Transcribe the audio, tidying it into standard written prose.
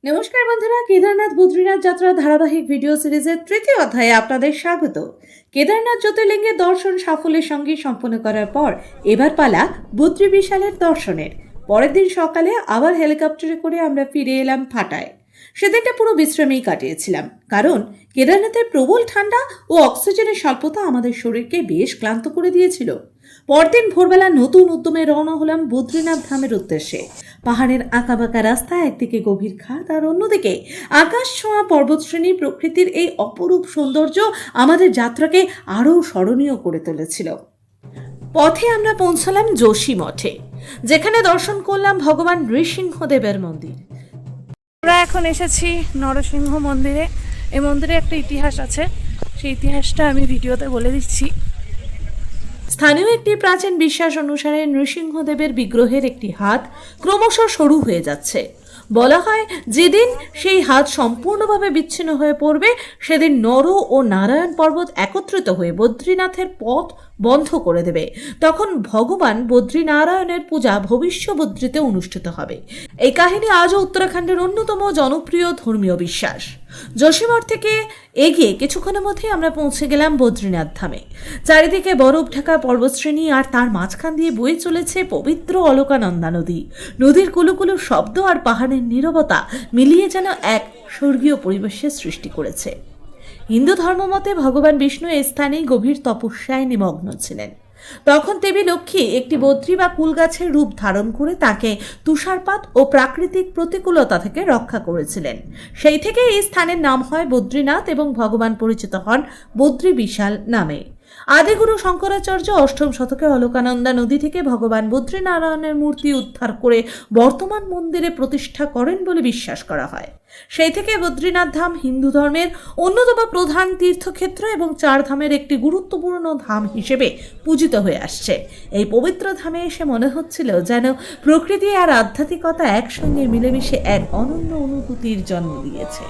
নমস্কার বন্ধুরা, কেদারনাথ বদ্রীনাথ যাত্রা ধারাবাহিক ভিডিও সিরিজের তৃতীয় অধ্যায়ে আপনাদের স্বাগত। কেদারনাথ জ্যোতির্লিঙ্গের দর্শন সাফল্যের সঙ্গে সম্পন্ন করার পর এবার পালা বদ্রী বিশালের দর্শনের। পরের দিন সকালে আবার হেলিকপ্টারে করে আমরা ফিরে এলাম ফাটায়। সেদিনটা পুরো বিশ্রামেই কাটিয়েছিলাম, কারণ কেদারনাথের প্রবল ঠান্ডা ও অক্সিজেনের স্বল্পতা আমাদের শরীরকে বেশ ক্লান্ত করে দিয়েছিল। পরদিন ভোরবেলা নতুন উদ্যমে রওনা হলাম বদ্রীনাথ ধামের উদ্দেশ্যে। পাহাড়ের আঁকাবাঁকা রাস্তা, একদিকে গভীর খাদ আর অন্যদিকে আকাশ ছোঁয়া পর্বতশ্রেণী, প্রকৃতির এই অপরূপ সৌন্দর্য আমাদের যাত্রাকে আরও স্মরণীয় করে তুলেছিল। পথে আমরা পৌঁছালাম যোশী মঠে, যেখানে দর্শন করলাম ভগবান নৃসিংহদেবের মন্দির। আমরা এখন এসেছি নরসিংহ মন্দিরে। এই মন্দিরে একটা ইতিহাস আছে, সেই ইতিহাসটা আমি ভিডিওতে বলে দিচ্ছি। স্থানীয় একটি প্রাচীন বিশ্বাস অনুসারে নৃসিংহদেবের বিগ্রহের একটি হাত ক্রমশ সরু হয়ে যাচ্ছে। বলা হয়, যেদিন সেই হাত সম্পূর্ণভাবে বিচ্ছিন্ন হয়ে পড়বে, সেদিন নর ও নারায়ণ পর্বত একত্রিত হয়ে বদ্রীনাথের পথ বন্ধ করে দেবে। তখন ভগবান বদ্রীনারায়ণের পূজা ভবিষ্য বদ্রীতে অনুষ্ঠিত হবে। এই কাহিনী আজও উত্তরাখণ্ডের অন্যতম জনপ্রিয় ধর্মীয় বিশ্বাস। যোশীমঠ থেকে এগিয়ে কিছুক্ষণের মধ্যেই আমরা পৌঁছে গেলাম বদ্রীনাথ ধামে। চারিদিকে বরফ ঢাকা পর্বতশ্রেণী, আর তার মাঝখান দিয়ে বয়ে চলেছে পবিত্র অলকানন্দা নদী। নদীর কুলুকুলু শব্দ আর পাহাড়ের নীরবতা মিলিয়ে যেন এক স্বর্গীয় পরিবেশের সৃষ্টি করেছে। হিন্দু ধর্মমতে ভগবান বিষ্ণু এই স্থানেই গভীর তপস্যায় নিমগ্ন ছিলেন। তখন দেবী লক্ষ্মী একটি বদ্রী বা কুলগাছের রূপ ধারণ করে তাকে তুষারপাত ও প্রাকৃতিক প্রতিকূলতা থেকে রক্ষা করেছিলেন। সেই থেকে এই স্থানের নাম হয় বদ্রীনাথ এবং ভগবান পরিচিত হন বদ্রী বিশাল নামে। আদিগুরু শঙ্করাচার্য অষ্টম শতকে অলকানন্দা নদী থেকে ভগবান বদ্রীনারায়ণের মূর্তি উদ্ধার করে বর্তমান মন্দিরে প্রতিষ্ঠা করেন বলে বিশ্বাস করা হয়। সেই থেকে বদ্রীনাথ ধাম হিন্দু ধর্মের অন্যতম প্রধান তীর্থক্ষেত্র এবং চার ধামের একটি গুরুত্বপূর্ণ ধাম হিসেবে পূজিত হয়ে আসছে। এই পবিত্র ধামে এসে মনে হচ্ছিল যেন প্রকৃতি আর আধ্যাত্মিকতা একসঙ্গে মিলেমিশে এক অনন্য অনুভূতির জন্ম দিয়েছে।